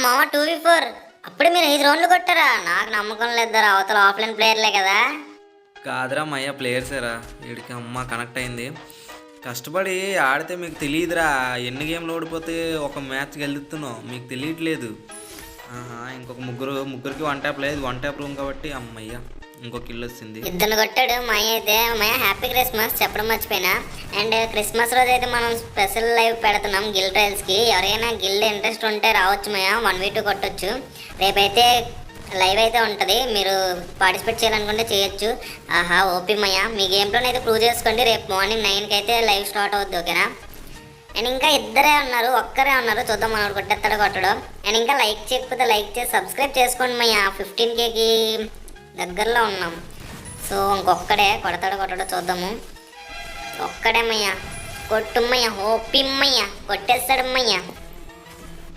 మామ 2v4 అప్పుడే మీరు 5 రౌండ్లు కొట్టారా? నాకు నమ్మకం లేదురా, అవతల ఆఫ్లైన్ ప్లేయర్లే కదా. కాదురా మయ్య ప్లేయర్సేరా. వీడికి అమ్మ కనెక్ట్ అయింది. కష్టపడి ఆడితే మీకు తెలియదురా, ఎన్ని గేమ్లు ఓడిపోతే ఒక మ్యాచ్ గెలుస్తున్నావు మీకు తెలియట్లేదు. ఇంకొక ముగ్గురికి వన్ ట్యాప్ లేదు, వన్ ట్యాప్ రూమ్ కాబట్టి అమ్మయ్య ఇంకొక కిల్ వచ్చింది. ఇద్దరు కొట్టాడు మయ అయితే. మయ హ్యాపీ క్రిస్మస్ చెప్పడం మర్చిపోయినా. అండ్ క్రిస్మస్ రోజు అయితే మనం స్పెషల్ లైవ్ పెడుతున్నాం గిల్ ట్రయల్స్కి. ఎవరైనా గిల్డ్ ఇంట్రెస్ట్ ఉంటే రావచ్చు మయ, 1v2 కొట్టచ్చు. రేపైతే లైవ్ అయితే ఉంటుంది, మీరు పార్టిసిపేట్ చేయాలనుకుంటే చేయొచ్చు. ఆహా ఓపీ మయ, మీ గేమ్లోనైతే ప్రూవ్ చేసుకోండి. రేపు మార్నింగ్ 9కి అయితే లైవ్ స్టార్ట్ అవుద్ది, ఓకేనా? అండ్ ఇంకా ఇద్దరే ఉన్నారు, ఒక్కరే ఉన్నారు, చూద్దాం మనోడు కొట్టేస్తాడో కొట్టడో. అండ్ ఇంకా లైక్ చేయకపోతే లైక్ చేసి సబ్స్క్రైబ్ చేసుకోండి మయ్య, 15Kకి దగ్గరలో ఉన్నాం. సో ఇంకొక్కడే కొడతాడో కొట్టడో చూద్దాము. ఒక్కడే మయ్య, కొట్టుమ్మయ్య, ఓపిమ్మయ్య, కొట్టేస్తాడమ్మయ్య.